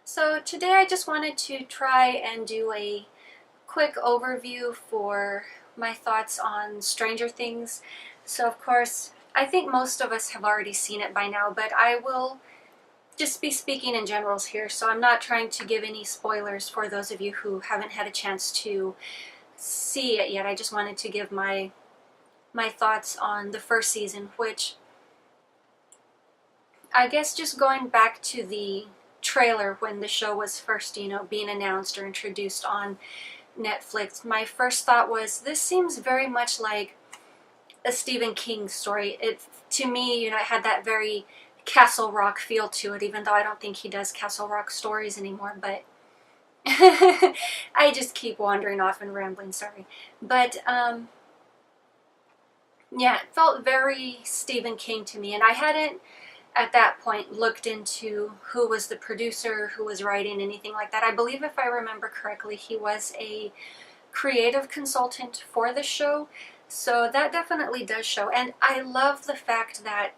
So today I just wanted to try and do a quick overview for my thoughts on Stranger Things. So of course, I think most of us have already seen it by now, but I will just be speaking in generals here, so I'm not trying to give any spoilers for those of you who haven't had a chance to see it yet. I just wanted to give my thoughts on the first season, which I guess just going back to the trailer when the show was first, being announced or introduced on Netflix, my first thought was this seems very much like a Stephen King story. To me, it had that very Castle Rock feel to it, even though I don't think he does Castle Rock stories anymore, but I just keep wandering off and rambling, sorry. But yeah, it felt very Stephen King to me, and I hadn't at that point looked into who was the producer, who was writing, anything like that. I believe, if I remember correctly, he was a creative consultant for the show, so that definitely does show. And I love the fact that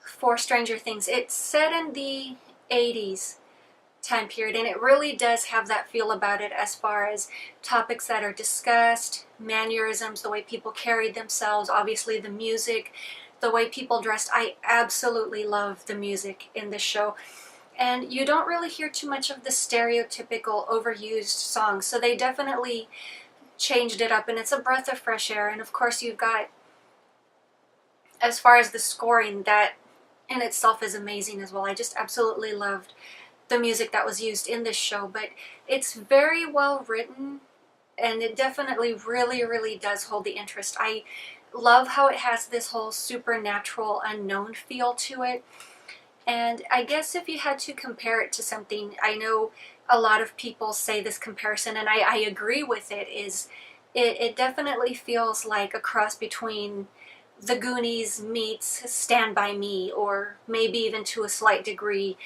for Stranger Things, it's set in the 80s time period, and it really does have that feel about it as far as topics that are discussed, mannerisms, the way people carried themselves, obviously the music, the way people dressed. I absolutely love the music in this show. And you don't really hear too much of the stereotypical overused songs, so they definitely changed it up, and it's a breath of fresh air. And of course, you've got, as far as the scoring, that in itself is amazing as well. I just absolutely loved the music that was used in this show, but it's very well written, and it definitely really does hold the interest. I love how it has this whole supernatural unknown feel to it. And I guess if you had to compare it to something, I know a lot of people say this comparison, and I agree with it, is it definitely feels like a cross between The Goonies meets Stand By Me, or maybe even to a slight degree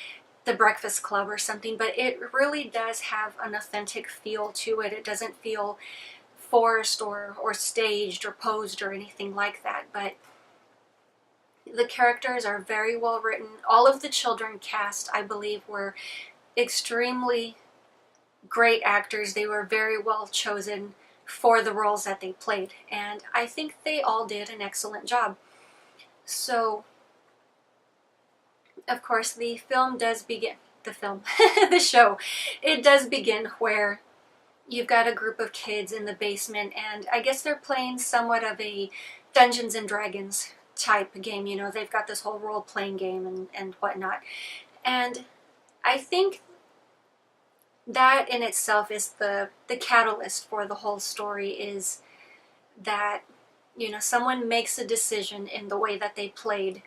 The Breakfast Club or something, but it really does have an authentic feel to it. It doesn't feel forced or staged or posed or anything like that, but the characters are very well written. All of the children cast, I believe, were extremely great actors. They were very well chosen for the roles that they played, and I think they all did an excellent job. So, of course, the film does begin, the show, it does begin where you've got a group of kids in the basement, and I guess they're playing somewhat of a Dungeons and Dragons type game. They've got this whole role-playing game and whatnot. And I think that in itself is the catalyst for the whole story, is that, someone makes a decision in the way that they played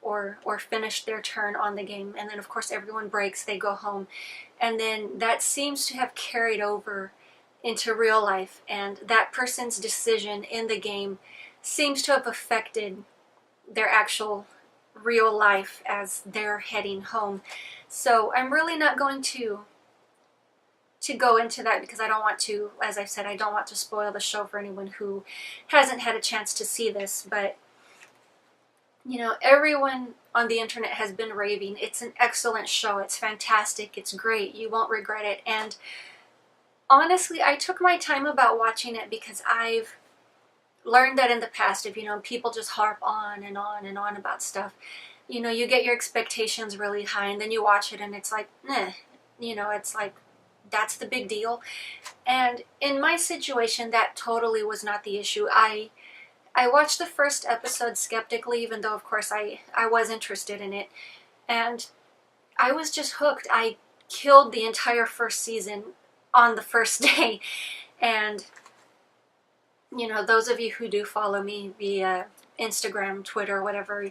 or finished their turn on the game, and then of course everyone breaks, they go home, and then that seems to have carried over into real life, and that person's decision in the game seems to have affected their actual real life as they're heading home. So I'm really not going to go into that, because I don't want to, as I've said, I don't want to spoil the show for anyone who hasn't had a chance to see this. But everyone on the internet has been raving. It's an excellent show. It's fantastic. It's great. You won't regret it. And honestly, I took my time about watching it, because I've learned that in the past, if people just harp on and on and on about stuff, you get your expectations really high, and then you watch it and it's like, it's like, that's the big deal. And in my situation, that totally was not the issue. I watched the first episode skeptically, even though of course I was interested in it, and I was just hooked. I killed the entire first season on the first day. And those of you who do follow me via Instagram, Twitter, whatever,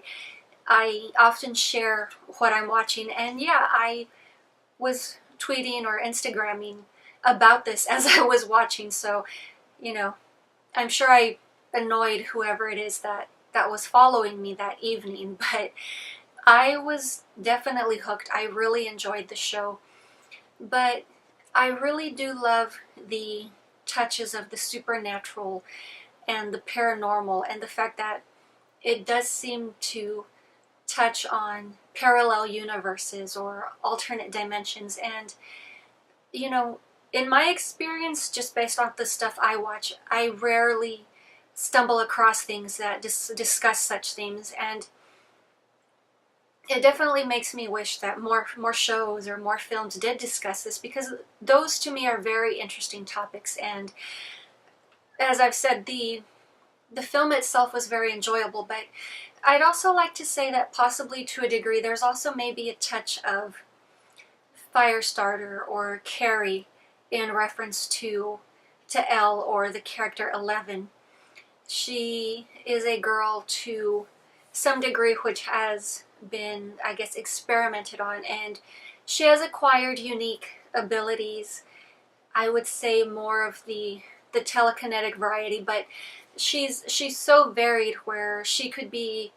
I often share what I'm watching, and yeah, I was tweeting or Instagramming about this as I was watching, so I'm sure I annoyed whoever it is that was following me that evening, but I was definitely hooked. I really enjoyed the show, but I really do love the touches of the supernatural and the paranormal, and the fact that it does seem to touch on parallel universes or alternate dimensions. And, you know, in my experience, just based off the stuff I watch, I rarely stumble across things that discuss such themes. And it definitely makes me wish that more shows or more films did discuss this, because those to me are very interesting topics. And as I've said, the film itself was very enjoyable, but I'd also like to say that possibly to a degree there's also maybe a touch of Firestarter or Carrie in reference to Elle, or the character 11. She is a girl to some degree which has been, I guess, experimented on, and she has acquired unique abilities. I would say more of the telekinetic variety, but she's so varied where she could be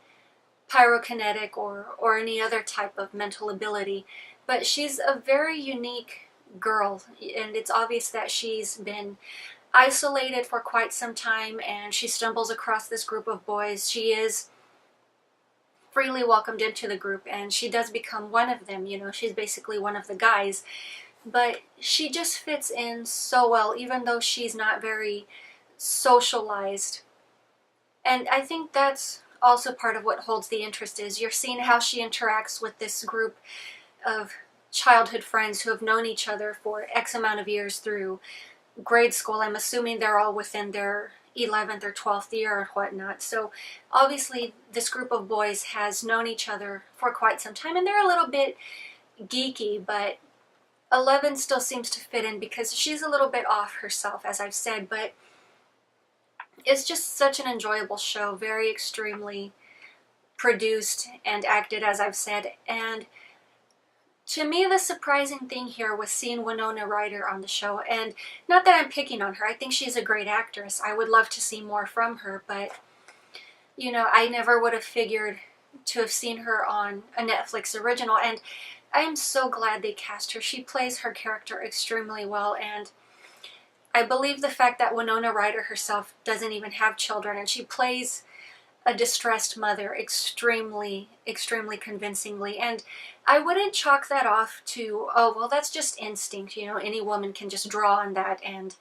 pyrokinetic or any other type of mental ability. But she's a very unique girl, and it's obvious that she's been isolated for quite some time, and she stumbles across this group of boys. She is freely welcomed into the group, and she does become one of them. You know, she's basically one of the guys, but she just fits in so well, even though she's not very socialized. And I think that's also part of what holds the interest, is you're seeing how she interacts with this group of childhood friends who have known each other for X amount of years through grade school. I'm assuming they're all within their 11th or 12th year or whatnot. So obviously this group of boys has known each other for quite some time, and they're a little bit geeky, but 11 still seems to fit in because she's a little bit off herself, as I've said. But it's just such an enjoyable show, very extremely produced and acted, as I've said. And to me, the surprising thing here was seeing Winona Ryder on the show. And not that I'm picking on her, I think she's a great actress. I would love to see more from her, but, you know, I never would have figured to have seen her on a Netflix original. And I am so glad they cast her. She plays her character extremely well, and I believe the fact that Winona Ryder herself doesn't even have children, and she plays a distressed mother extremely, extremely convincingly. And I wouldn't chalk that off to, oh, well, that's just instinct. You know, any woman can just draw on that and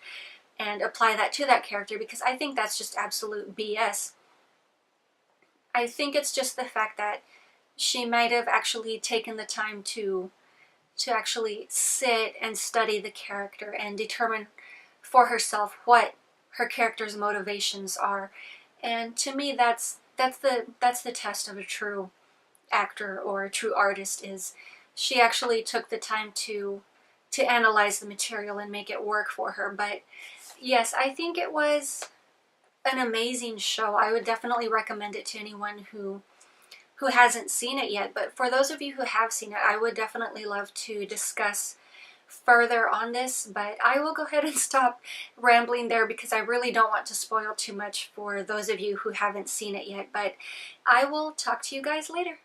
apply that to that character, because I think that's just absolute BS. I think it's just the fact that she might have actually taken the time to actually sit and study the character and determine for herself what her character's motivations are. And to me, that's the test of a true actor or a true artist, is she actually took the time to analyze the material and make it work for her. But yes, I think it was an amazing show. I would definitely recommend it to anyone who hasn't seen it yet. But for those of you who have seen it, I would definitely love to discuss further on this, but I will go ahead and stop rambling there, because I really don't want to spoil too much for those of you who haven't seen it yet. But I will talk to you guys later.